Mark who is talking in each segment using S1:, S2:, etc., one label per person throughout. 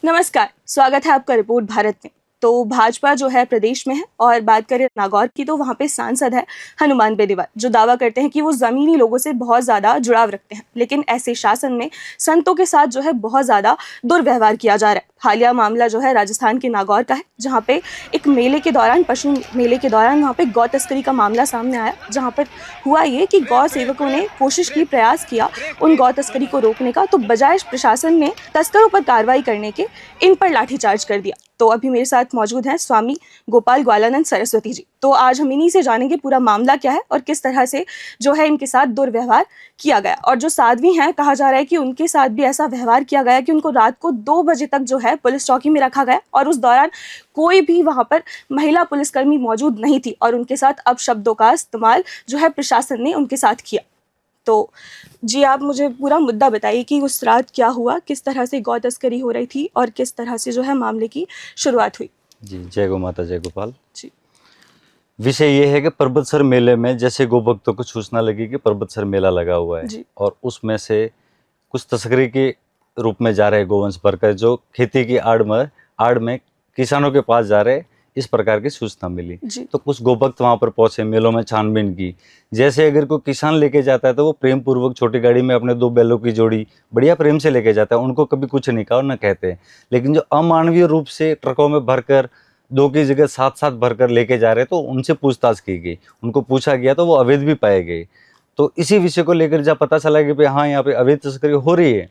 S1: नमस्कार, स्वागत है आपका रिपोर्ट भारत में। तो भाजपा जो है प्रदेश में है और बात करें नागौर की तो वहाँ पे सांसद है हनुमान बेनीवाल, जो दावा करते हैं कि वो ज़मीनी लोगों से बहुत ज़्यादा जुड़ाव रखते हैं, लेकिन ऐसे शासन में संतों के साथ जो है बहुत ज़्यादा दुर्व्यवहार किया जा रहा है। हालिया मामला जो है राजस्थान के नागौर का है, जहाँ पे एक मेले के दौरान पशु मेले के दौरान वहाँ पे गौ तस्करी का मामला सामने आया, जहाँ पर हुआ ये कि गौ सेवकों ने कोशिश की, प्रयास किया उन गौ तस्करी को रोकने का, तो बजाय प्रशासन ने तस्करों पर कार्रवाई करने के इन पर लाठीचार्ज कर दिया। तो अभी मेरे साथ मौजूद हैं स्वामी गोपाल ग्वालानंद सरस्वती जी। तो आज हम इन्हीं से जानेंगे पूरा मामला क्या है और किस तरह से जो है इनके साथ दुर्व्यवहार किया गया। और जो साध्वी हैं, कहा जा रहा है कि उनके साथ भी ऐसा व्यवहार किया गया कि उनको रात को 2 बजे तक जो है पुलिस चौकी में रखा गया और उस दौरान कोई भी वहां पर महिला पुलिसकर्मी मौजूद नहीं थी और उनके साथ अपशब्दों का इस्तेमाल जो है प्रशासन ने उनके साथ किया। तो जी आप मुझे पूरा मुद्दा बताइए कि उस रात क्या हुआ, किस तरह से गौ तस्करी हो रही थी और किस तरह से जो है मामले की शुरुआत हुई।
S2: जी, जय गौ माता, जय गोपाल
S1: जी।
S2: विषय ये है कि पर्वतसर मेले में जैसे गौ भक्तों को सूचना लगी कि पर्वतसर मेला लगा हुआ है
S1: जी।
S2: और उसमें से कुछ तस्करी के रूप में जा रहे गोवंश भरकर जो खेती की आड़ में किसानों के पास जा रहे, इस प्रकार की सूचना मिली। तो कुछ गोभक्त वहां पर पहुंचे, मेलों में छानबीन की। जैसे अगर कोई किसान लेके जाता है तो वो प्रेम पूर्वक छोटी गाड़ी में अपने 2 बैलों की जोड़ी बढ़िया प्रेम से लेके जाता है, उनको कभी कुछ नहीं कहा और न कहते। लेकिन जो अमानवीय रूप से ट्रकों में भरकर 2 की जगह 7-7 भरकर लेके जा रहे, तो उनसे पूछताछ की गई, उनको पूछा गया तो वो अवैध भी पाए गए। तो इसी विषय को लेकर जब पता चला कि हाँ यहाँ पे अवैध तस्करी हो रही है,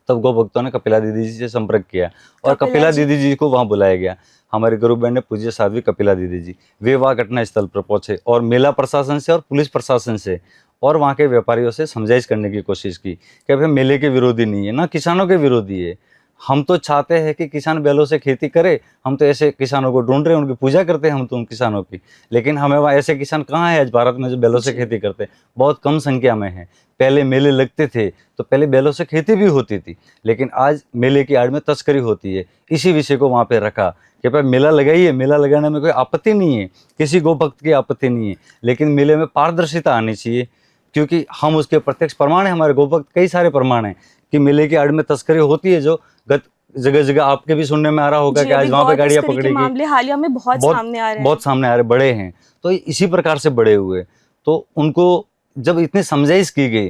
S2: तब गौ भक्तों ने कपिला दीदी जी से संपर्क किया और कपिला दीदी जी को वहां बुलाया गया। हमारे गुरु बहन ने पूज्य साध्वी कपिला दीदी जी, वे वहां घटना स्थल पर पहुंचे और मेला प्रशासन से और पुलिस प्रशासन से और वहां के व्यापारियों से समझाइश करने की कोशिश की कि भाई मेले के विरोधी नहीं है, ना किसानों के विरोधी है। हम तो चाहते हैं कि किसान बैलों से खेती करे, हम तो ऐसे किसानों को ढूंढ रहे हैं, उनकी पूजा करते हैं हम तो उन किसानों की। लेकिन हमें वहाँ ऐसे किसान कहाँ है आज भारत में जो बैलों से खेती करते हैं? बहुत कम संख्या में है। पहले मेले लगते थे तो पहले बैलों से खेती भी होती थी, लेकिन आज मेले की आड़ में तस्करी होती है। इसी विषय को वहाँ पे रखा कि भाई मेला लगाइए, मेला लगाने में कोई आपत्ति नहीं है, किसी गोभक्त की आपत्ति नहीं है, लेकिन मेले में पारदर्शिता आनी चाहिए, क्योंकि हम उसके प्रत्यक्ष प्रमाण है। हमारे गोभक्त कई सारे प्रमाण हैं कि मेले की आड़ में तस्करी होती है, जो गत जगह जगह आपके भी सुनने में आ रहा होगा कि आज वहाँ पे गाड़ियाँ पकड़ी गई।
S1: मामले हालिया में बहुत सामने आ रहे हैं,
S2: बहुत सामने आ रहे, बड़े हैं। तो इसी प्रकार से बड़े हुए, तो उनको जब इतनी समझाइश की गई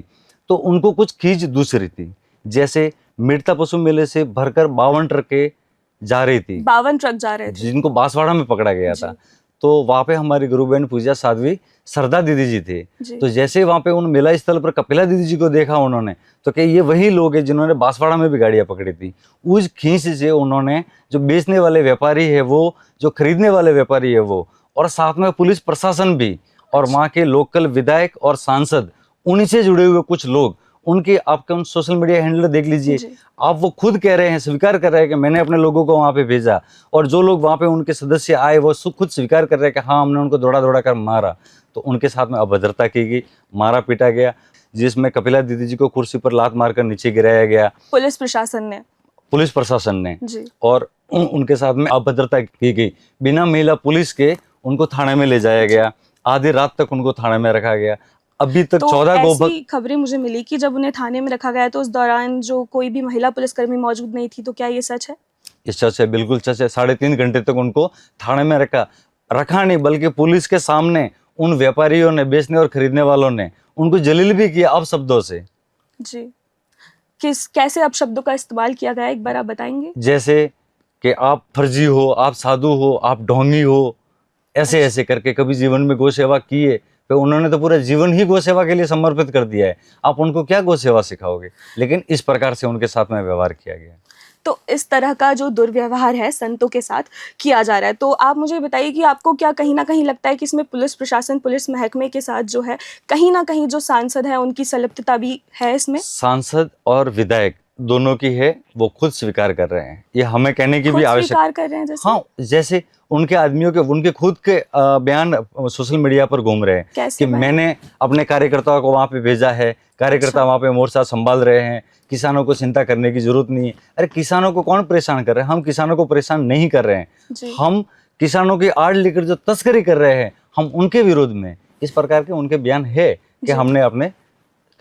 S2: तो उनको कुछ खींच दूसरी थी। जैसे मृता पशु मेले से भरकर 52 ट्रकें जा रही थी,
S1: 52 ट्रक जा रहे थे,
S2: जिनको बांसवाड़ा में पकड़ा गया था। तो वहाँ पे हमारी गुरु बहन पूजा साध्वी सरदा दीदी जी थे। तो जैसे वहाँ पे उन मेला स्थल पर कपिला दीदी जी को देखा उन्होंने, तो कि ये वही लोग हैं जिन्होंने बांसवाड़ा में भी गाड़ियाँ पकड़ी थी। उस खींच से उन्होंने जो बेचने वाले व्यापारी है वो, जो खरीदने वाले व्यापारी है वो, और साथ में पुलिस प्रशासन भी, और वहाँ के लोकल विधायक और सांसद, उन्हीं से जुड़े हुए कुछ लोग, उनके आपके उन सोशल मीडिया हैंडल देख लीजिए आप, वो खुद कह रहे हैं, स्वीकार कर रहे हैं कि मैंने अपने लोगों को वहां पे भेजा। और जो लोग वहां पे उनके सदस्य आए वो खुद स्वीकार कर रहे हैं कि हाँ हमने उनको दौड़ा दौड़ा कर मारा। तो उनके साथ में अभद्रता की गई, मारा पीटा गया, जिसमें कपिला दीदी जी को कुर्सी पर लात मारकर नीचे गिराया गया पुलिस प्रशासन ने और उनके साथ में अभद्रता की गई। बिना महिला पुलिस के उनको थाने में ले जाया गया, आधी रात तक उनको थाने में रखा गया। अभी तक 14 गोभक्त
S1: खबरें मुझे मिली कि जब उन्हें थाने में रखा गया तो उस दौरान जो कोई भी महिला पुलिसकर्मी मौजूद नहीं थी, तो क्या ये सच है?
S2: ये सच है, बिल्कुल सच है। 3.5 घंटे तक उनको थाने में रखा नहीं, बल्कि पुलिस के सामने उन व्यापारियों ने, बेचने और खरीदने वालों ने उनको जलील भी किया अपशब्दों से।
S1: जी, कैसे अपशब्दों का इस्तेमाल किया गया, एक बार आप बताएंगे?
S2: जैसे कि आप फर्जी हो, आप साधु हो, आप ढोंगी हो, ऐसे ऐसे करके। कभी जीवन में गौ सेवा की है तो उन्होंने तो पूरा जीवन ही गौ सेवा के लिए समर्पित कर दिया है, आप उनको क्या गौ सेवा सिखाओगे? लेकिन इस प्रकार से उनके साथ में व्यवहार किया गया।
S1: तो इस तरह का जो दुर्व्यवहार है संतों के साथ किया जा रहा है, तो आप मुझे बताइए कि आपको क्या कहीं ना कहीं लगता है कि इसमें पुलिस प्रशासन, पुलिस महकमे के साथ जो है कहीं ना कहीं जो सांसद है उनकी संलिप्तता भी है इसमें?
S2: सांसद और विधायक दोनों की है, वो खुद स्वीकार कर रहे हैं, ये हमें कहने की भी आवश्यकता
S1: कर रहे हैं। जैसे
S2: हाँ, जैसे उनके आदमियों के, उनके खुद के बयान सोशल मीडिया पर घूम रहे हैं कि मैंने अपने कार्यकर्ताओं को वहां पे भेजा है, कार्यकर्ता वहां पे मोर्चा संभाल रहे हैं, किसानों को चिंता करने की जरूरत नहीं है। अरे किसानों को कौन परेशान कर रहे हैं? हम किसानों को परेशान नहीं कर रहे हैं, हम किसानों की आड़ लेकर जो तस्करी कर रहे हैं हम उनके विरोध में। इस प्रकार के उनके बयान है कि हमने अपने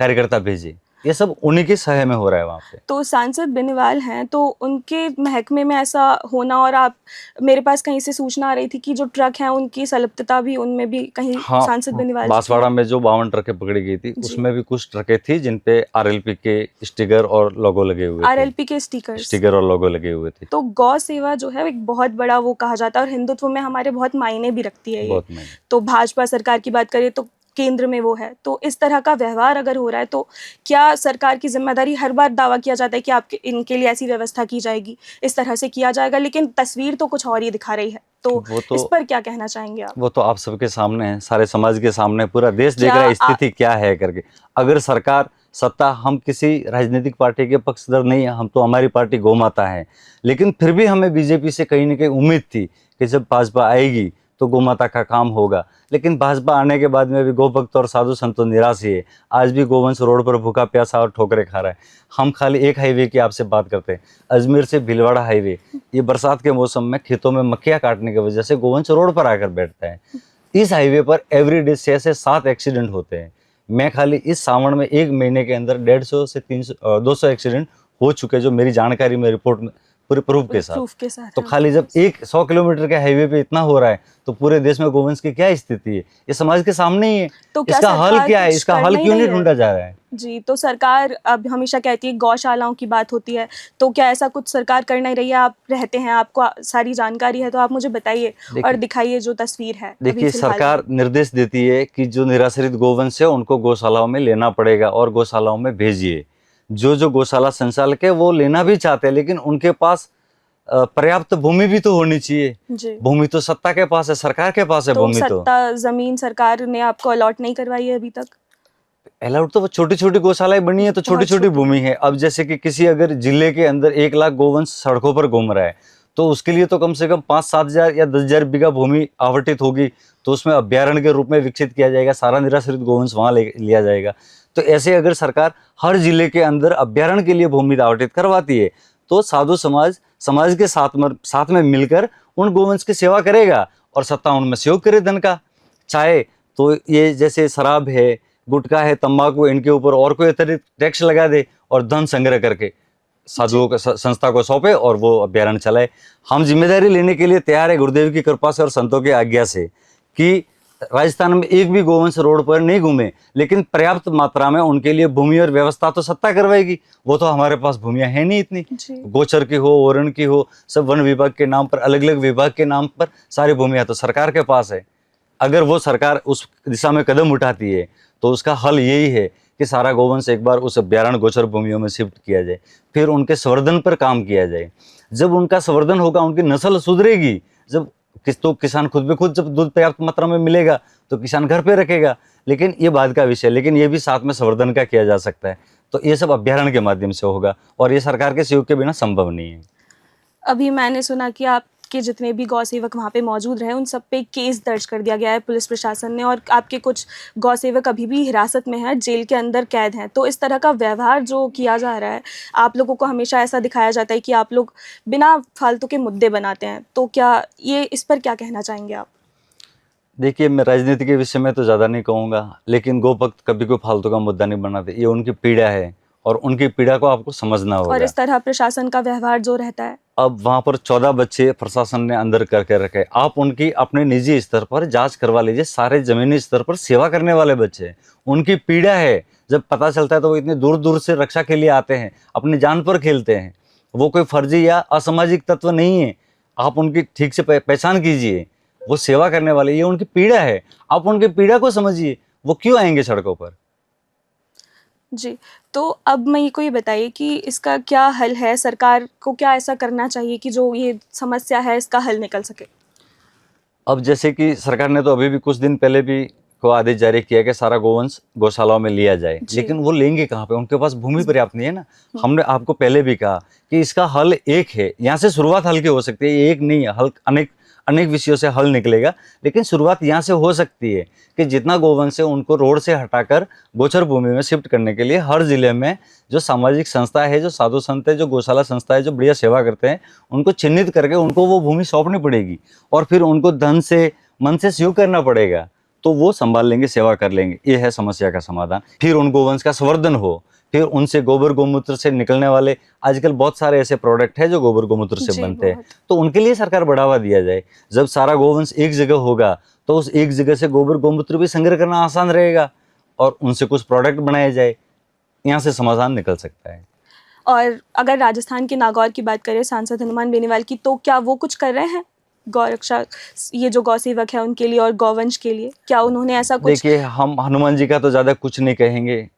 S2: कार्यकर्ता भेजे। ये सब उन्हीं की सहाय में हो रहा है वहाँ पे।
S1: तो सांसद बेनीवाल हैं, तो उनके महकमे में ऐसा होना, और आप, मेरे पास कहीं से सूचना आ रही थी कि जो ट्रक हैं उनकी संलिप्तता भी उनमें भी कहीं
S2: हाँ,
S1: सांसद बेनीवाल जी की
S2: बांसवाड़ा
S1: है।
S2: में जो 52 ट्रकें पकड़ी गई थी
S1: जी।
S2: उसमें भी कुछ ट्रकें थी जिन पे आरएलपी के स्टिकर और लोगो लगे हुए थे।
S1: आरएलपी के स्टिकर
S2: और लोगो लगे हुए थे।
S1: तो गौ सेवा जो है एक बहुत बड़ा वो कहा जाता है, और हिंदुत्व में हमारे बहुत मायने भी रखती है ये।
S2: बहुत मायने।
S1: तो भाजपा सरकार की बात करें तो केंद्र में वो है, तो इस तरह का व्यवहार अगर हो रहा है तो क्या सरकार की जिम्मेदारी, हर बार दावा किया जाता है कि आपके इनके लिए ऐसी व्यवस्था की जाएगी, इस तरह से किया जाएगा, लेकिन तस्वीर तो कुछ और ही दिखा रही है, तो इस पर क्या कहना चाहेंगे आप?
S2: वो तो आप सबके सामने है, सारे समाज के सामने, पूरा देश देख रहा है स्थिति क्या है करके। अगर सरकार सत्ता, हम किसी राजनीतिक पार्टी के पक्षधर नहीं है, हम तो, हमारी पार्टी गौ माता है, लेकिन फिर भी हमें बीजेपी से कहीं ना कहीं उम्मीद थी कि जब भाजपा आएगी तो गौ माता का काम होगा। लेकिन भाजपा आने के बाद में भी गौ भक्त और साधु संतों निराश ही है। आज भी गोवंश रोड पर भूखा प्यासा और ठोकरे खा रहा है। हम खाली एक हाईवे की आपसे बात करते हैं, अजमेर से भीलवाड़ा हाईवे। ये बरसात के मौसम में खेतों में मक्खियाँ काटने की वजह से गोवंश रोड पर आकर बैठता है। इस हाईवे पर एवरीडे 6 से 7 एक्सीडेंट होते हैं। मैं खाली इस सावन में 1 महीने के अंदर 150 से 200 एक्सीडेंट हो चुके, जो मेरी जानकारी में, रिपोर्ट में पूरे प्रूफ के साथ। तो खाली जब 100 किलोमीटर के हाईवे पे इतना हो रहा है तो पूरे देश में गोवंश की क्या स्थिति है, ये समाज के सामने ही है। तो इसका हल क्या है, इसका हल क्यों नहीं ढूंढा जा रहा है?
S1: जी, तो सरकार अब हमेशा कहती है, गौशालाओं की बात होती है, तो क्या ऐसा कुछ सरकार कर नहीं रही है? आप रहते हैं, आपको सारी जानकारी है, तो आप मुझे बताइए और दिखाइए जो तस्वीर है।
S2: देखिए, सरकार निर्देश देती है कि जो निराश्रित गोवंश है उनको गौशालाओं में लेना पड़ेगा और गौशालाओं में भेजिए। जो गौशाला संचालक है वो लेना भी चाहते हैं, लेकिन उनके पास पर्याप्त भूमि भी तो होनी चाहिए। भूमि तो सत्ता के पास है, सरकार के पास है।
S1: तो
S2: भूमि
S1: सत्ता, जमीन सरकार ने आपको अलॉट नहीं करवाई है अभी तक?
S2: अलॉट तो छोटी छोटी गौशालाएं बनी है, तो छोटी छोटी भूमि है। अब जैसे कि किसी अगर जिले के अंदर 1 लाख गोवंश सड़कों पर घूम रहा है, तो उसके लिए तो कम से कम 5-7 हजार या 10,000 बीघा भूमि आवंटित होगी, तो उसमें अभ्यारण्य के रूप में विकसित किया जाएगा, सारा निराश्रित गोवंश वहां लिया जाएगा। तो ऐसे अगर सरकार हर जिले के अंदर अभ्यारण्य के लिए भूमि आवंटित करवाती है, तो साधु समाज के साथ में मिलकर उन गोवंश की सेवा करेगा और सत्ता उनमें सहयोग करे धन का। चाहे तो ये जैसे शराब है, गुटखा है, तंबाकू, इनके ऊपर और कोई अतिरिक्त टैक्स लगा दे और धन संग्रह करके साधुओं को, संस्था को सौंपे और वो अभ्यारण्य चलाए। हम जिम्मेदारी लेने के लिए तैयार है, गुरुदेव की कृपा से और संतों की आज्ञा से, कि राजस्थान में एक भी गोवंश रोड पर नहीं घूमे, लेकिन पर्याप्त मात्रा में उनके लिए भूमि और व्यवस्था तो सत्ता करवाएगी। वो तो हमारे पास भूमियां है नहीं इतनी, गोचर की हो, ओरण की हो, सब वन विभाग के नाम पर, अलग अलग विभाग के नाम पर सारी भूमियां तो सरकार के पास है। अगर वो सरकार उस दिशा में कदम उठाती है तो उसका हल यही है कि सारा गोवंश एक बार उस अभ्यारण्य गोचर भूमियों में शिफ्ट किया जाए, फिर उनके संवर्धन पर काम किया जाए। जब उनका संवर्धन होगा, उनकी नस्ल सुधरेगी, जब तो किसान खुद भी खुद, जब दूध पर्याप्त मात्रा में मिलेगा तो किसान घर पे रखेगा। लेकिन ये बाद का विषय, लेकिन ये भी साथ में संवर्धन का किया जा सकता है। तो ये सब अभ्यारण्य के माध्यम से होगा और ये सरकार के सहयोग के बिना संभव नहीं है।
S1: अभी मैंने सुना कि आपके जितने भी गौ सेवक वहाँ पे मौजूद रहे, उन सब पे केस दर्ज कर दिया गया है पुलिस प्रशासन ने, और आपके कुछ गौ सेवक अभी भी हिरासत में हैं, जेल के अंदर कैद हैं। तो इस तरह का व्यवहार जो किया जा रहा है, आप लोगों को हमेशा ऐसा दिखाया जाता है कि आप लोग बिना फालतू के मुद्दे बनाते हैं, तो क्या ये, इस पर क्या कहना चाहेंगे आप?
S2: देखिए, मैं राजनीति के विषय में तो ज़्यादा नहीं कहूँगा, लेकिन गौ भक्त कभी कोई फालतू का मुद्दा नहीं बनाते। ये उनकी पीड़ा है और उनकी पीड़ा को आपको समझना होगा।
S1: और इस तरह प्रशासन का व्यवहार जो रहता है, अब
S2: वहाँ पर 14 बच्चे प्रशासन ने अंदर करके रखे। आप उनकी अपने निजी स्तर पर जांच करवा लीजिए। सारे जमीनी स्तर पर सेवा करने वाले बच्चे, उनकी पीड़ा है। जब पता चलता है तो वो इतने दूर दूर से रक्षा के लिए आते हैं, अपनी जान पर खेलते हैं। वो कोई फर्जी या असामाजिक तत्व नहीं है। आप उनकी ठीक से पहचान कीजिए, वो सेवा करने वाले, ये उनकी पीड़ा है। आप उनकी पीड़ा को समझिए, वो क्यों आएंगे सड़कों पर।
S1: जी, तो अब मैं को ये बताइए कि इसका क्या हल है? सरकार को क्या ऐसा करना चाहिए कि जो ये समस्या है इसका हल निकल सके?
S2: अब जैसे कि सरकार ने तो अभी भी कुछ दिन पहले भी को आदेश जारी किया कि सारा गोवंश गौशालाओं में लिया जाए, लेकिन वो लेंगे कहाँ पे? उनके पास भूमि पर्याप्त नहीं है ना। हमने आपको पहले भी कहा कि इसका हल एक है, यहाँ से शुरुआत हल की हो सकती है। ये एक नहीं है, हल अनेक विषयों से हल निकलेगा, लेकिन शुरुआत यहाँ से हो सकती है कि जितना गोवंश है उनको रोड से हटाकर गोचर भूमि में शिफ्ट करने के लिए हर जिले में जो सामाजिक संस्था है, जो साधु संत है, जो गौशाला संस्था है, जो बढ़िया सेवा करते हैं, उनको चिन्हित करके उनको वो भूमि सौंपनी पड़ेगी और फिर उनको धन से, मन से सहयोग करना पड़ेगा। तो वो संभाल लेंगे, सेवा कर लेंगे। ये है समस्या का समाधान। फिर उन गोवंश का संवर्धन हो, फिर उनसे गोबर गोमूत्र से निकलने वाले आजकल बहुत सारे ऐसे प्रोडक्ट है जो गोबर गोमूत्र से
S1: जी,
S2: बनते हैं,
S1: बहुत।
S2: तो उनके लिए सरकार बढ़ावा दिया जाए। जब सारा गोवंश एक जगह होगा तो उस एक जगह से गोबर गोमूत्र भी संग्रह करना आसान रहेगा और उनसे कुछ प्रोडक्ट बनाया जाए, यहाँ से समाधान निकल सकता है।
S1: और अगर राजस्थान के नागौर की बात करें सांसद हनुमान बेनीवाल की, तो क्या वो कुछ कर रहे हैं गौ रक्षा, ये जो गौ सेवक है उनके लिए और गौवंश के लिए, क्या उन्होंने ऐसा कुछ?
S2: देखिए, हम हनुमान जी का तो ज्यादा कुछ नहीं कहेंगे,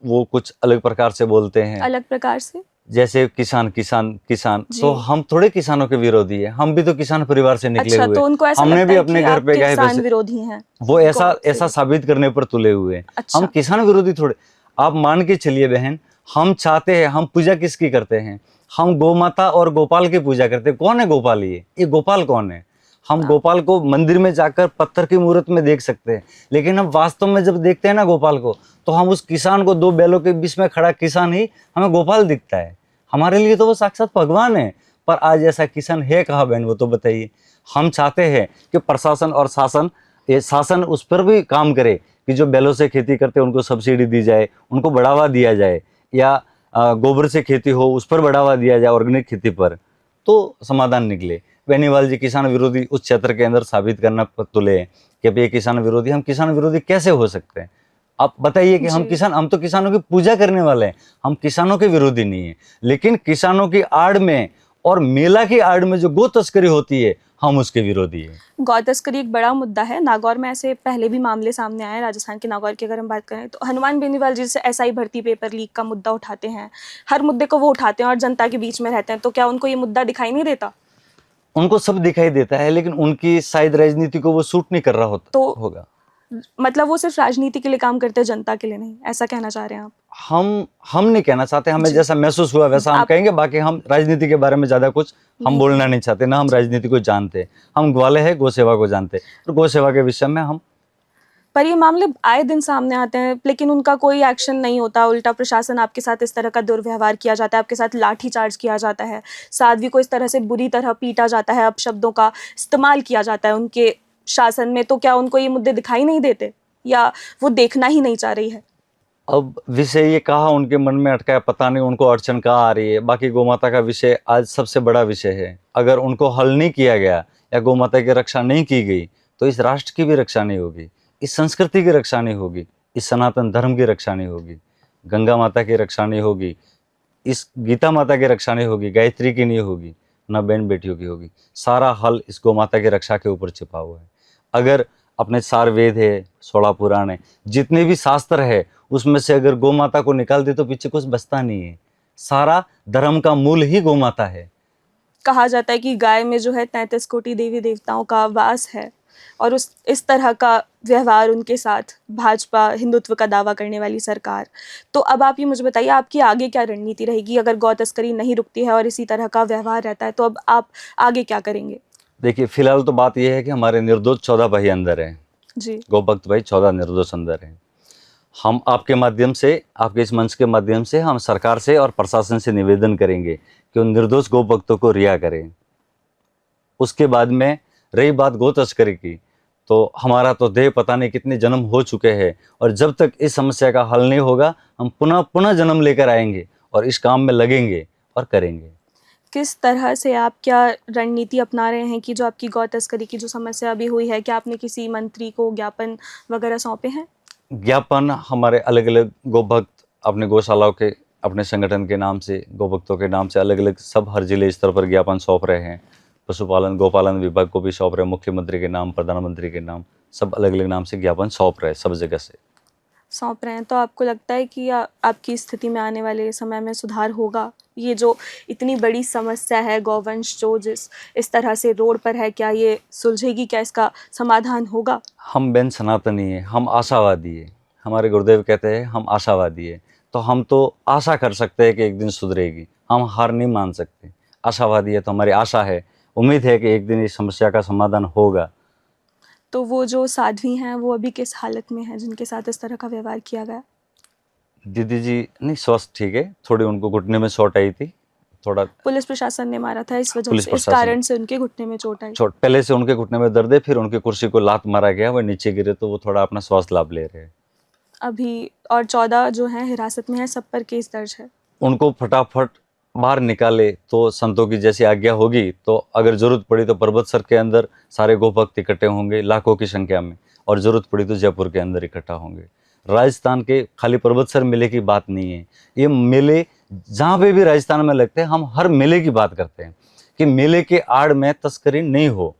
S2: वो कुछ अलग प्रकार से बोलते हैं,
S1: अलग प्रकार से?
S2: जैसे किसान किसान किसान,
S1: जी।
S2: तो हम थोड़े किसानों के विरोधी है, हम भी तो किसान परिवार से निकले
S1: अच्छा,
S2: हुए
S1: तो
S2: हैं।
S1: उनको ऐसा
S2: हमने
S1: लगता
S2: भी
S1: है
S2: अपने
S1: कि
S2: घर
S1: आप
S2: पे गाय
S1: किसान
S2: भैंस,
S1: विरोधी हैं?
S2: वो ऐसा
S1: गौ
S2: ऐसा
S1: सेवक।
S2: साबित करने पर तुले हुए हैं।
S1: अच्छा।
S2: हम किसान विरोधी थोड़े, आप मान के चलिए बहन, हम चाहते हैं, हम पूजा किसकी करते हैं? हम गौ माता और गोपाल की पूजा करते हैं। कौन है गोपाल? ये गोपाल कौन है? हम गोपाल को मंदिर में जाकर पत्थर की मूर्त में देख सकते हैं, लेकिन हम वास्तव में जब देखते हैं ना गोपाल को, तो हम उस किसान को, दो बैलों के बीच में खड़ा किसान ही हमें गोपाल दिखता है। हमारे लिए तो वो साक्षात भगवान है। पर आज ऐसा किसान है कहाँ बहन, वो तो बताइए। हम चाहते हैं कि प्रशासन और शासन उस पर भी काम करे कि जो बैलों से खेती करते हैं उनको सब्सिडी दी जाए, उनको बढ़ावा दिया जाए, या गोबर से खेती हो उस पर बढ़ावा दिया जाए, ऑर्गेनिक खेती पर, तो समाधान निकले। बेनीवाल जी किसान विरोधी उस क्षेत्र के अंदर साबित करना तुले हैं कि अब ये किसान विरोधी, हम किसान विरोधी कैसे हो सकते हैं? आप बताइए कि हम तो किसानों की पूजा करने वाले हैं, हम किसानों के विरोधी नहीं है, लेकिन किसानों की आड़ में और मेला की आड़ में जो गो तस्करी होती है, हम उसके विरोधी है।
S1: गौ तस्करी एक बड़ा मुद्दा है। नागौर में ऐसे पहले भी मामले सामने आए हैं। राजस्थान के नागौर की अगर हम बात करें तो हनुमान बेनीवाल जी से एसआई भर्ती पेपर लीक का मुद्दा उठाते हैं, हर मुद्दे को वो उठाते हैं और जनता के बीच में रहते हैं, तो क्या उनको ये मुद्दा दिखाई नहीं देता?
S2: उनको सब दिखाई देता है, लेकिन उनकी शायद राजनीति को वो सूट नहीं कर रहा होता
S1: तो
S2: होगा।
S1: मतलब वो सिर्फ राजनीति के लिए काम करते हैं, जनता के लिए नहीं, ऐसा कहना चाह रहे हैं आप?
S2: हम नहीं कहना चाहते, हमें
S1: जी।
S2: जैसा महसूस हुआ वैसा हम
S1: आप-
S2: कहेंगे, बाकी हम राजनीति के बारे में ज्यादा कुछ हम
S1: नहीं
S2: बोलना नहीं चाहते, ना हम राजनीति को जानते। हम ग्वाले हैं, गौ सेवा को जानते, और गौ सेवा के विषय में हम।
S1: पर ये मामले आए दिन सामने आते हैं, लेकिन उनका कोई एक्शन नहीं होता। उल्टा प्रशासन आपके साथ इस तरह का दुर्व्यवहार किया जाता है, आपके साथ लाठीचार्ज किया जाता है, साध्वी को इस तरह से बुरी तरह पीटा जाता है, अपशब्दों का इस्तेमाल किया जाता है उनके शासन में। तो क्या उनको ये मुद्दे दिखाई नहीं देते, या वो देखना ही नहीं चाह रही है?
S2: अब विषय ये कहाँ उनके मन में अटका है, पता नहीं उनको अड़चन कहाँ आ रही है। बाकी गौमाता का विषय आज सबसे बड़ा विषय है। अगर उनको हल नहीं किया गया या गौमाता की रक्षा नहीं की गई, तो इस राष्ट्र की भी रक्षा नहीं होगी, इस संस्कृति की रक्षा नहीं होगी, इस सनातन धर्म की रक्षा नहीं होगी, गंगा माता की रक्षा नहीं होगी, इस गीता माता की रक्षा नहीं होगी, गायत्री की नहीं होगी, ना बहन बेटियों की होगी। सारा हल इस गौ माता की रक्षा के ऊपर छिपा हुआ है। अगर अपने 4 वेद है, 16 पुराण है, जितने भी शास्त्र है, उसमें से अगर गौ माता को निकाल दे तो पीछे कुछ बचता नहीं है। सारा धर्म का मूल ही गौ माता है।
S1: कहा जाता है कि गाय में जो है 33 कोटि देवी देवताओं का वास है, और इस तरह का व्यवहार उनके साथ भाजपा हिंदुत्व का दावा करने वाली सरकार। तो अब आप ये मुझे बताइए, आपकी आगे क्या रणनीति रहेगी? अगर गौ तस्करी नहीं रुकती है और इसी तरह का व्यवहार रहता है, तो अब आप आगे क्या करेंगे?
S2: देखिए, फिलहाल तो बात यह है कि हमारे निर्दोष 14 भाई अंदर हैं
S1: जी।
S2: गौ भक्त भाई 14 निर्दोष अंदर हैं। हम आपके माध्यम से, आपके इस मंच के माध्यम से हम सरकार से और प्रशासन से निवेदन करेंगे कि उन निर्दोष गौ भक्तों को रिहा करें। उसके बाद में रही बात गौ तस्करी की, तो हमारा तो देह पता नहीं कितने जन्म हो चुके हैं, और जब तक इस समस्या का हल नहीं होगा, हम पुनः जन्म लेकर आएंगे और इस काम में लगेंगे और करेंगे।
S1: किस तरह से आप क्या रणनीति अपना रहे हैं कि जो आपकी गौ तस्करी की जो समस्या अभी हुई है, क्या आपने किसी मंत्री को ज्ञापन वगैरह सौंपे हैं?
S2: ज्ञापन हमारे अलग अलग गौ भक्त अपने गौशालाओं के, अपने संगठन के नाम से, गौ भक्तों के नाम से अलग अलग सब हर जिले स्तर पर ज्ञापन सौंप रहे हैं। पशुपालन गोपालन विभाग को भी सौंप रहे हैं, मुख्यमंत्री के नाम, प्रधानमंत्री के नाम, सब अलग अलग नाम से ज्ञापन सौंप रहे हैं, सब जगह से
S1: सौंप रहे हैं। तो आपको लगता है कि आपकी स्थिति में आने वाले समय में सुधार होगा? ये जो इतनी बड़ी समस्या है गौवंश जो इस तरह से रोड पर है, क्या ये सुलझेगी? क्या इसका समाधान होगा?
S2: हम बेन सनातनी है, हम आशावादी है। हमारे गुरुदेव कहते हैं हम आशावादी है, तो हम तो आशा कर सकते हैं कि एक दिन सुधरेगी। हम हार नहीं मान सकते। आशावादी है तो हमारी आशा है, उम्मीद है कि एक दिन इस समस्या का समाधान होगा।
S1: तो वो जो साध्वी हैं वो अभी किस हालत में हैं जिनके साथ इस तरह का व्यवहार किया गया?
S2: दीदी जी नहीं, स्वस्थ ठीक है, थोड़ी उनको घुटने में चोट आई थी, थोड़ा
S1: पुलिस प्रशासन ने मारा था इस वजह
S2: पुलिस
S1: से, इस
S2: प्रशासन
S1: कारण से उनके घुटने में चोट आई?
S2: चोट पहले से उनके घुटने में दर्द है, फिर उनकी कुर्सी को लात मारा गया, वो नीचे गिरे तो वो थोड़ा अपना श्वास लाभ ले रहे हैं।
S1: अभी, और 14 जो हैं हिरासत में हैं, सब पर केस दर्ज है।
S2: उनको फटाफट बाहर निकाले तो संतों की जैसी आज्ञा होगी, तो अगर जरूरत पड़ी तो पर्वतसर के अंदर सारे गोभक्त इकट्ठे होंगे लाखों की संख्या में, और जरूरत पड़ी तो जयपुर के अंदर इकट्ठा होंगे। राजस्थान के खाली पर्वतसर मेले की बात नहीं है, ये मेले जहाँ पे भी राजस्थान में लगते हैं, हम हर मेले की बात करते हैं कि मेले के आड़ में तस्करी नहीं हो।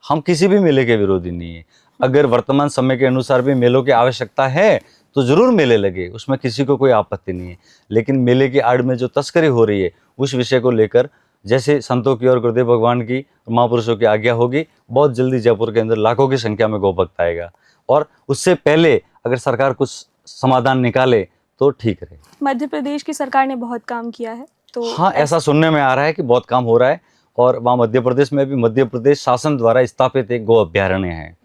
S2: हम किसी भी मेले के विरोधी नहीं है। अगर वर्तमान समय के अनुसार भी मेलों की आवश्यकता है तो जरूर मेले लगे, उसमें किसी को कोई आपत्ति नहीं है। लेकिन मेले की आड़ में जो तस्करी हो रही है उस विषय को लेकर जैसे संतों की और गुरुदेव भगवान की महापुरुषों की आज्ञा होगी, बहुत जल्दी जयपुर के अंदर लाखों की संख्या में गोभक्त आएगा। और उससे पहले अगर सरकार कुछ समाधान निकाले तो ठीक रहे।
S1: मध्य प्रदेश की सरकार ने बहुत काम किया है, तो
S2: हाँ, ऐसा सुनने में आ रहा है कि बहुत काम हो रहा है। और वहाँ मध्य प्रदेश में भी मध्य प्रदेश शासन द्वारा स्थापित एक गो अभ्यारण्य है,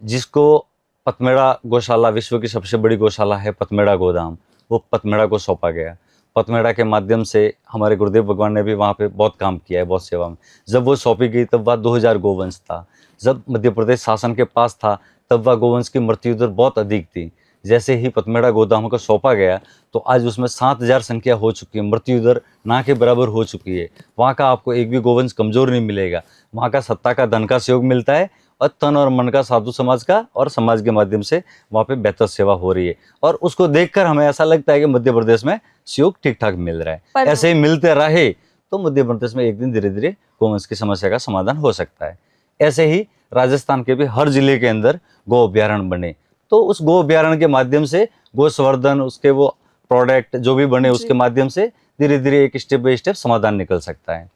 S2: जिसको पथमेड़ा गौशाला, विश्व की सबसे बड़ी गौशाला है पथमेड़ा गोदाम, वो पथमेड़ा को सौंपा गया। पथमेड़ा के माध्यम से हमारे गुरुदेव भगवान ने भी वहाँ पे बहुत काम किया है, बहुत सेवा में। जब वो सौंपी गई तब वह 2000 गोवंश था। जब मध्य प्रदेश शासन के पास था तब वह गोवंश की मृत्यु दर बहुत अधिक थी। जैसे ही पथमेड़ा गोदाम को सौंपा गया तो आज उसमें 7000 संख्या हो चुकी है, मृत्यु दर ना के बराबर हो चुकी है। वहाँ का आपको एक भी गोवंश कमजोर नहीं मिलेगा। वहाँ का सत्ता का धन का सहयोग मिलता है और तन और मन का साधु समाज का, और समाज के माध्यम से वहाँ पे बेहतर सेवा हो रही है। और उसको देखकर हमें ऐसा लगता है कि मध्य प्रदेश में सहयोग ठीक ठाक मिल रहा है। ऐसे ही मिलते रहे तो मध्य प्रदेश में एक दिन धीरे धीरे गोवंश की समस्या का समाधान हो सकता है। ऐसे ही राजस्थान के भी हर जिले के अंदर गो अभ्यारण्य बने, तो उस गो अभ्यारण्य के माध्यम से गो संवर्धन, उसके वो प्रोडक्ट जो भी बने उसके माध्यम से धीरे धीरे एक स्टेप बाय स्टेप समाधान निकल सकता है।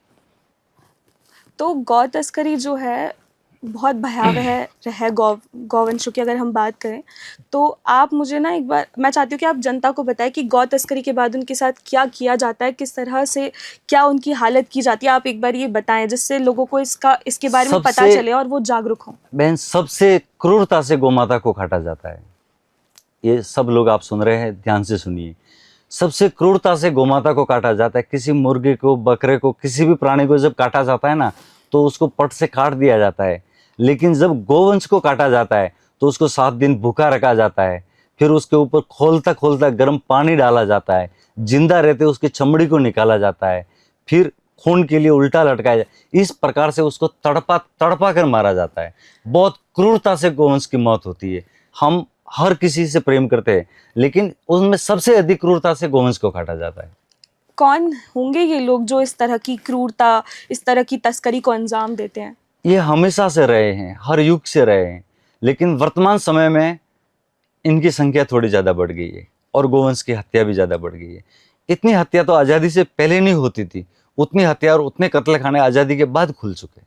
S1: तो गौ तस्करी जो है बहुत भयावह है गौवंशों की अगर हम बात करें, तो आप मुझे ना एक बार, मैं चाहती हूँ कि आप जनता को बताएं कि गौ तस्करी के बाद उनके साथ क्या किया जाता है, किस तरह से क्या उनकी हालत की जाती है। आप एक बार ये बताएं जिससे लोगों को इसके बारे में पता चले और वो जागरूक हों।
S2: बहन, सबसे क्रूरता से गोमाता को काटा जाता है। ये सब लोग आप सुन रहे हैं, ध्यान से सुनिए। सबसे क्रूरता से गोमाता को काटा जाता है। किसी मुर्गे को, बकरे को, किसी भी प्राणी को जब काटा जाता है ना, तो उसको पट से काट दिया जाता है। लेकिन जब गोवंश को काटा जाता है तो उसको 7 दिन भूखा रखा जाता है, फिर उसके ऊपर खोलता खोलता गर्म पानी डाला जाता है, जिंदा रहते उसकी चमड़ी को निकाला जाता है, फिर खून के लिए उल्टा लटकाया जाता है। इस प्रकार से उसको तड़पा तड़पा कर मारा जाता है। बहुत क्रूरता से गोवंश की मौत होती है। हम हर किसी से प्रेम करते हैं, लेकिन उसमें सबसे अधिक क्रूरता से गोवंश को काटा जाता है।
S1: कौन होंगे ये लोग जो इस तरह की क्रूरता, इस तरह की तस्करी को अंजाम देते हैं?
S2: ये हमेशा से रहे हैं, हर युग से रहे हैं, लेकिन वर्तमान समय में इनकी संख्या थोड़ी ज़्यादा बढ़ गई है और गोवंश की हत्या भी ज़्यादा बढ़ गई है। इतनी हत्या तो आज़ादी से पहले नहीं होती थी, उतनी हत्या और उतने कत्ल खाने आज़ादी के बाद खुल चुके।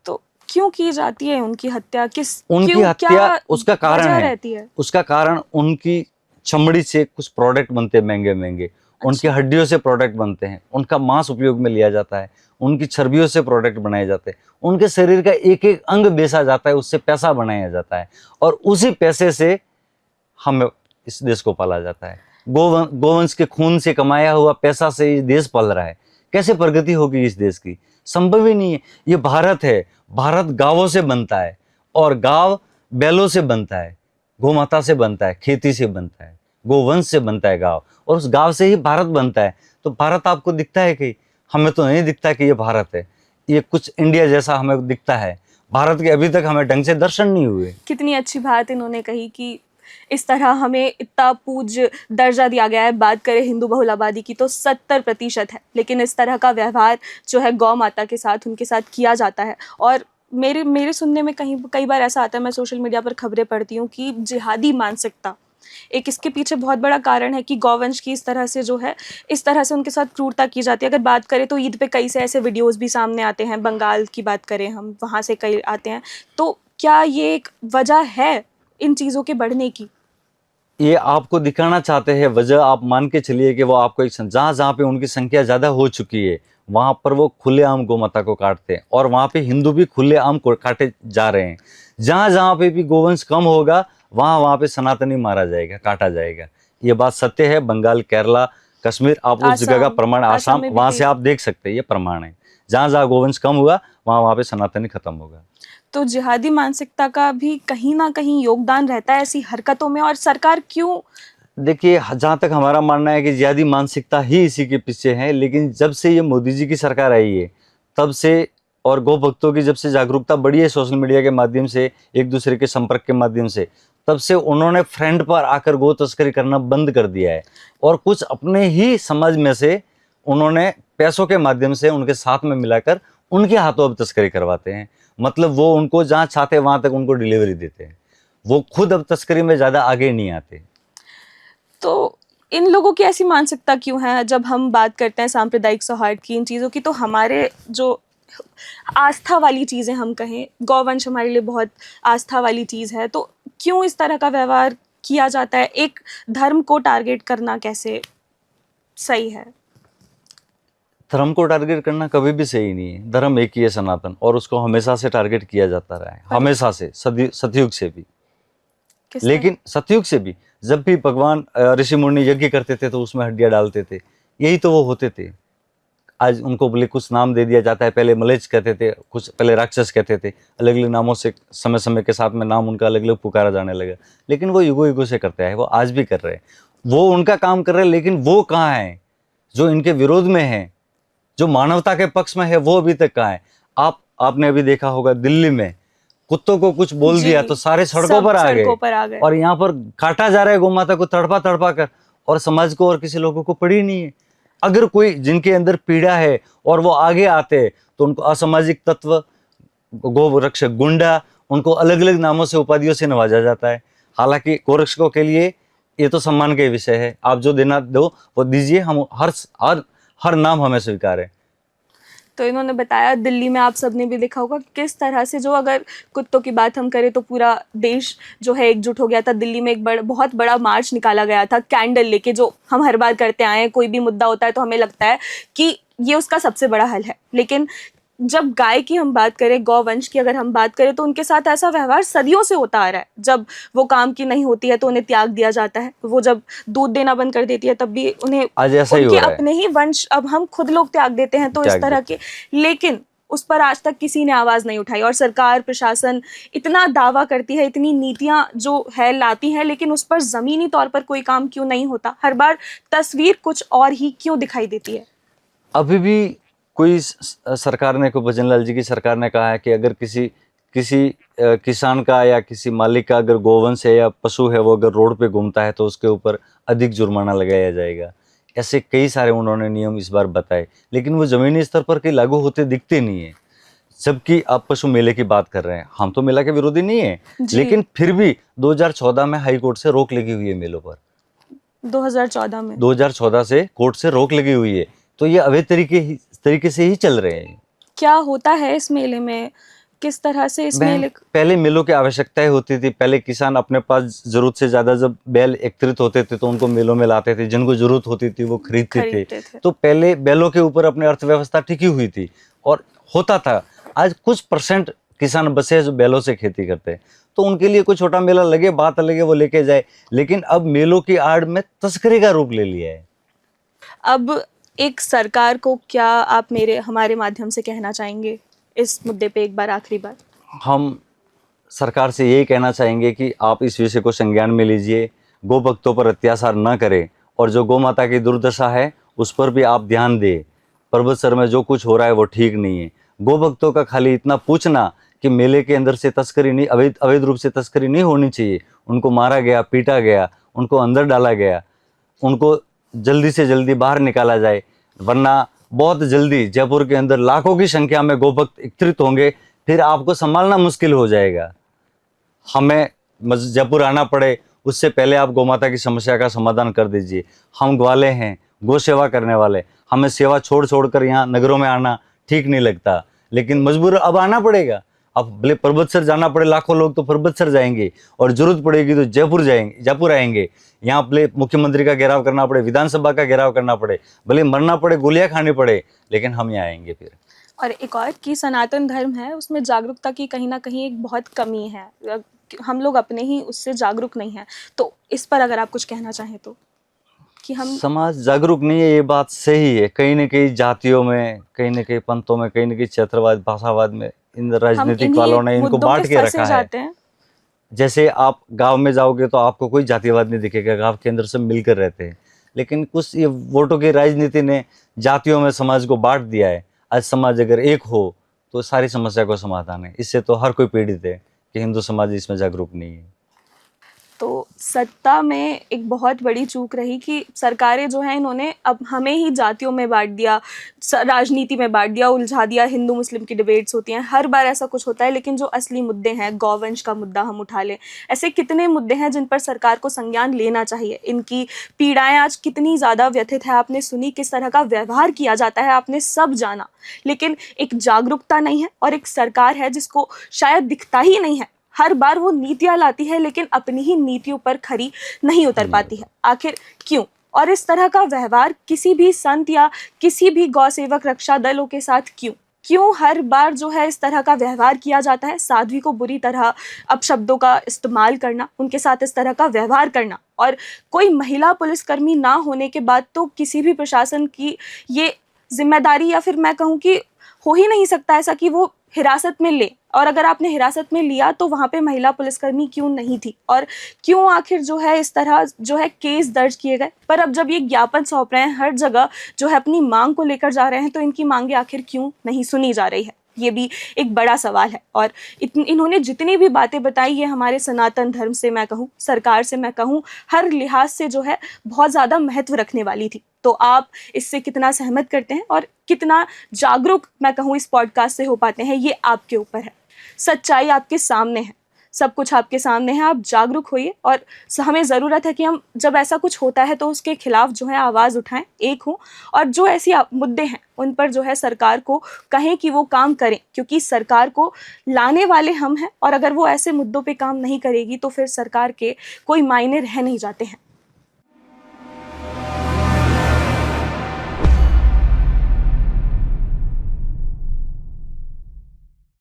S1: तो क्यों की जाती है उनकी हत्या?
S2: उनकी हत्या उसका कारण
S1: रहती है?
S2: उसका कारण उनकी चमड़ी से कुछ प्रोडक्ट बनते हैं महंगे महंगे। उनकी हड्डियों से प्रोडक्ट बनते हैं, उनका मांस उपयोग में लिया जाता है, उनकी चर्बियों से प्रोडक्ट बनाए जाते हैं, उनके शरीर का एक एक अंग बेचा जाता है, उससे पैसा बनाया जाता है, और उसी पैसे से हम इस देश को पाला जाता है। गोवंश के खून से कमाया हुआ पैसा से ये देश पल रहा है। कैसे प्रगति होगी इस देश की? संभव ही नहीं है। ये भारत है, भारत गांवों से बनता है, और गांव बैलों से बनता है, गोमाता से बनता है, खेती से बनता है, गोवंश से बनता है गांव, और उस गांव से ही भारत बनता है। तो भारत आपको दिखता है कि? हमें तो नहीं दिखता कि ये भारत है। ये कुछ इंडिया जैसा हमें दिखता है। भारत के अभी तक हमें ढंग से दर्शन नहीं हुए।
S1: कितनी अच्छी बात इन्होंने कही कि इस तरह हमें इतना पूज्य दर्जा दिया गया है। बात करें हिंदू बहुल आबादी की तो 70% है, लेकिन इस तरह का व्यवहार जो है गौ माता के साथ, उनके साथ किया जाता है। और मेरे सुनने में कई बार ऐसा आता है, मैं सोशल मीडिया पर खबरें पढ़ती हूँ कि जिहादी मानसिकता एक इसके पीछे बहुत बड़ा कारण है कि गौवंश की इस तरह से जो है, इस तरह से उनके साथ क्रूरता की जाती है। अगर बात करें तो ईद पे कई से ऐसे वीडियोस भी सामने आते हैं, बंगाल की बात करें हम, वहाँ से कई आते हैं। तो क्या ये एक वजह है इन चीज़ों के बढ़ने की?
S2: ये आपको दिखाना चाहते हैं वजह। आप मान के चलिए कि वो आपको एक जहाँ जहाँ पे उनकी संख्या ज़्यादा हो चुकी है वहाँ पर वो खुलेआम गोमाता को काटते हैं, और वहाँ पे हिंदू भी खुलेआम काटे जा रहे हैं। जहाँ जहाँ पे भी गोवंश कम होगा वहाँ पे सनातनी मारा जाएगा, काटा जाएगा। ये बात सत्य है। बंगाल, केरला, कश्मीर, आप उस जगह का प्रमाण, आसाम, वहाँ से आप देख सकते हैं, ये प्रमाण है। जहाँ जहाँ गोवंश कम हुआ वहाँ वहाँ पे सनातनी खत्म होगा।
S1: तो जिहादी मानसिकता का भी कहीं ना कहीं योगदान रहता है ऐसी हरकतों में, और सरकार क्यों?
S2: देखिए, जहाँ तक हमारा मानना है कि जिहादी मानसिकता ही इसी के पीछे है, लेकिन जब से ये मोदी जी की सरकार आई है तब से, और गौ भक्तों की जब से जागरूकता बढ़ी है सोशल मीडिया के माध्यम से, एक दूसरे के संपर्क के माध्यम से, तब से उन्होंने फ्रंट पर आकर गौ तस्करी करना बंद कर दिया है। और कुछ अपने ही समाज में से उन्होंने पैसों के माध्यम से उनके साथ में मिलाकर उनके हाथों अब तस्करी करवाते हैं। मतलब वो उनको जहाँ चाहते वहां तक उनको डिलीवरी देते हैं, वो खुद अब तस्करी में ज्यादा आगे नहीं आते।
S1: तो इन लोगों की ऐसी मानसिकता क्यों है? जब हम बात करते हैं सांप्रदायिक सौहार्द की, इन चीज़ों की, तो हमारे जो आस्था वाली चीज़ें हम कहें, गौवंश हमारे लिए बहुत आस्था वाली चीज़ है, तो क्यों इस तरह का व्यवहार किया जाता है? एक धर्म को टारगेट करना कैसे सही है?
S2: धर्म को टारगेट करना कभी भी सही नहीं है। धर्म एक ही है, सनातन, और उसको हमेशा से टारगेट किया जाता रहा है, हमेशा से, सतयुग से भी। लेकिन सतयुग से भी जब भी भगवान ऋषि मुनि यज्ञ करते थे तो उसमें हड्डियां डालते थे, यही तो वो होते थे। आज उनको बोले कुछ नाम दे दिया जाता है, पहले मलेच्छ कहते थे, कुछ पहले राक्षस कहते थे, अलग अलग नामों से समय समय के साथ में नाम उनका अलग अलग पुकारा जाने लगा। लेकिन वो युगों युगों से करते हैं, वो आज भी कर रहे हैं, वो उनका काम कर रहे हैं। लेकिन वो कहाँ है जो इनके विरोध में है, जो मानवता के पक्ष में है, वो अभी तक कहाँ है? आपने अभी देखा होगा दिल्ली में कुत्तों को कुछ बोल दिया तो सारे सड़कों पर आ गए, और यहाँ पर काटा जा रहा है गोमाता को तड़पा तड़पा कर, और समाज को और किसी लोगों को पड़ी नहीं है। अगर कोई जिनके अंदर पीड़ा है और वो आगे आते तो उनको असामाजिक तत्व, गो रक्षक, गुंडा, उनको अलग अलग नामों से, उपाधियों से नवाजा जाता है। हालांकि गोरक्षकों के लिए ये तो सम्मान के विषय है, आप जो देना दो वो दीजिए, हम हर नाम हमें स्वीकार है।
S1: तो इन्होंने बताया दिल्ली में, आप सबने भी देखा होगा किस तरह से, जो अगर कुत्तों की बात हम करें तो पूरा देश जो है एकजुट हो गया था। दिल्ली में एक बहुत बड़ा मार्च निकाला गया था कैंडल लेके, जो हम हर बार करते आए हैं। कोई भी मुद्दा होता है तो हमें लगता है कि ये उसका सबसे बड़ा हल है, लेकिन जब गाय की हम बात करें, गौवंश की अगर हम बात करें, तो उनके साथ ऐसा व्यवहार सदियों से होता आ रहा है। जब वो काम की नहीं होती है तो उन्हें त्याग दिया जाता है, वो जब दूध देना बंद कर देती है तब भी उन्हें उनके अपने ही वंश, अब हम खुद लोग त्याग देते हैं, तो इस तरह के। लेकिन उस पर आज तक किसी ने आवाज़ नहीं उठाई, और सरकार, प्रशासन इतना दावा करती है, इतनी नीतियाँ जो है लाती हैं, लेकिन उस पर ज़मीनी तौर पर कोई काम क्यों नहीं होता? हर बार तस्वीर कुछ और ही क्यों दिखाई देती है?
S2: अभी भी कोई सरकार ने, कोई भजनलाल जी की सरकार ने कहा है कि अगर किसी किसान का या किसी मालिक का अगर गोवंश है या पशु है, वो अगर रोड पे घूमता है तो उसके ऊपर अधिक जुर्माना लगाया जाएगा। ऐसे कई सारे उन्होंने नियम इस बार बताए, लेकिन वो जमीनी स्तर पर कहीं लागू होते दिखते नहीं है। जबकि आप पशु मेले की बात कर रहे हैं, हम तो मेला के विरोधी नहीं है, लेकिन फिर भी 2014 में हाई कोर्ट से रोक लगी हुई है मेलों पर। 2014 से कोर्ट से रोक लगी हुई है, तो ये अवैध तरीके से ही चल रहे हैं।
S1: क्या होता है इस मेले में? किस तरह से इस मेले?
S2: पहले मेलों की आवश्यकताएं होती थी। पहले किसान अपने पास जरूरत से ज्यादा जब बैल एकत्रित होते थे तो उनको मेलों में लाते थे, जिनको जरूरत होती थी वो खरीदते थे। तो पहले बैलों के ऊपर अपनी अर्थव्यवस्था टिकी हुई थी और होता था। आज कुछ % किसान बचे हैं जो बैलों से खेती करते हैं, तो उनके लिए कोई छोटा मेला लगे, बात अलग है, वो लेके जाए। लेकिन अब मेलों की आड़ में तस्करी का रूप ले लिया है।
S1: अब एक सरकार को क्या आप हमारे माध्यम से कहना चाहेंगे इस मुद्दे पे? एक बार, आखिरी बार,
S2: हम सरकार से यही कहना चाहेंगे कि आप इस विषय को संज्ञान में लीजिए, गौ भक्तों पर अत्याचार न करें, और जो गौ माता की दुर्दशा है उस पर भी आप ध्यान दें। पर्वतसर में जो कुछ हो रहा है वो ठीक नहीं है। गौ भक्तों का खाली इतना पूछना कि मेले के अंदर से तस्करी नहीं, अवैध रूप से तस्करी नहीं होनी चाहिए। उनको मारा गया, पीटा गया, उनको अंदर डाला गया, उनको जल्दी से जल्दी बाहर निकाला जाए, वरना बहुत जल्दी जयपुर के अंदर लाखों की संख्या में गोभक्त एकत्रित होंगे, फिर आपको संभालना मुश्किल हो जाएगा। हमें जयपुर आना पड़े उससे पहले आप गौमाता की समस्या का समाधान कर दीजिए। हम ग्वाले हैं, गौ सेवा करने वाले, हमें सेवा छोड़ कर यहाँ नगरों में आना ठीक नहीं लगता, लेकिन मजबूर अब आना पड़ेगा। अब भले पर्वतसर जाना पड़े, लाखों लोग तो पर्वतसर जाएंगे, और जरूरत पड़ेगी तो जयपुर आएंगे। यहाँ भले मुख्यमंत्री का घेराव करना पड़े, विधानसभा का घेराव करना पड़े, भले मरना पड़े, गोलियां खानी पड़े, लेकिन हम यहाँ आएंगे फिर।
S1: और एक और कि सनातन धर्म है, उसमें जागरूकता की कहीं ना कहीं एक बहुत कमी है। हम लोग अपने ही उससे जागरूक नहीं हैं, तो इस पर अगर आप कुछ कहना चाहें तो? कि हम
S2: समाज जागरूक नहीं है, ये बात सही है। कहीं न कहीं जातियों में, कहीं न कहीं पंथों में, कहीं न कहीं क्षेत्रवाद, भाषावाद में इन
S1: हम
S2: राजनीतिक
S1: इन्हीं
S2: वालों ने इनको
S1: मुद्दों में
S2: बांट के
S1: फंसे
S2: रखा है।
S1: जाते हैं।
S2: जैसे आप गांव में जाओगे तो आपको कोई जातिवाद नहीं दिखेगा, गांव के अंदर सब मिलकर रहते हैं। लेकिन कुछ ये वोटों की राजनीति ने जातियों में समाज को बांट दिया है। आज समाज अगर एक हो तो सारी समस्या को समाधान है। इससे तो हर कोई पीड़ित है कि हिंदू समाज इसमें जागरूक नहीं है।
S1: तो सत्ता में एक बहुत बड़ी चूक रही कि सरकारें जो हैं इन्होंने अब हमें ही जातियों में बांट दिया, राजनीति में बांट दिया, उलझा दिया। हिंदू मुस्लिम की डिबेट्स होती हैं, हर बार ऐसा कुछ होता है। लेकिन जो असली मुद्दे हैं, गौवंश का मुद्दा हम उठा लें, ऐसे कितने मुद्दे हैं जिन पर सरकार को संज्ञान लेना चाहिए। इनकी पीड़ाएं आज कितनी ज़्यादा व्यथित है, आपने सुनी, किस तरह का व्यवहार किया जाता है, आपने सब जाना। लेकिन एक जागरूकता नहीं है और एक सरकार है जिसको शायद दिखता ही नहीं है। हर बार वो नीतियां लाती है लेकिन अपनी ही नीतियों पर खरी नहीं उतर पाती है। आखिर क्यों? और इस तरह का व्यवहार किसी भी संत या किसी भी गौ सेवक रक्षा दलों के साथ क्यों हर बार जो है इस तरह का व्यवहार किया जाता है? साध्वी को बुरी तरह अपशब्दों का इस्तेमाल करना, उनके साथ इस तरह का व्यवहार करना, और कोई महिला पुलिसकर्मी ना होने के बाद तो किसी भी प्रशासन की ये जिम्मेदारी, या फिर मैं कहूँ कि हो ही नहीं सकता ऐसा कि वो हिरासत में ले। और अगर आपने हिरासत में लिया तो वहाँ पे महिला पुलिसकर्मी क्यों नहीं थी? और क्यों आखिर जो है इस तरह जो है केस दर्ज किए गए? पर अब जब ये ज्ञापन सौंप रहे हैं, हर जगह जो है अपनी मांग को लेकर जा रहे हैं, तो इनकी मांगे आखिर क्यों नहीं सुनी जा रही है? ये भी एक बड़ा सवाल है। और इन्होंने जितनी भी बातें बताई, ये हमारे सनातन धर्म से मैं कहूँ, सरकार से मैं कहूँ, हर लिहाज से जो है बहुत ज़्यादा महत्व रखने वाली थी। तो आप इससे कितना सहमत करते हैं और कितना जागरूक मैं कहूँ इस पॉडकास्ट से हो पाते हैं, ये आपके ऊपर है। सच्चाई आपके सामने है, सब कुछ आपके सामने है। आप जागरूक होइए और हमें ज़रूरत है कि हम जब ऐसा कुछ होता है तो उसके खिलाफ जो है आवाज़ उठाएं, एक हों, और जो ऐसी मुद्दे हैं उन पर जो है सरकार को कहें कि वो काम करें, क्योंकि सरकार को लाने वाले हम हैं। और अगर वो ऐसे मुद्दों पे काम नहीं करेगी तो फिर सरकार के कोई मायने रह नहीं जाते हैं।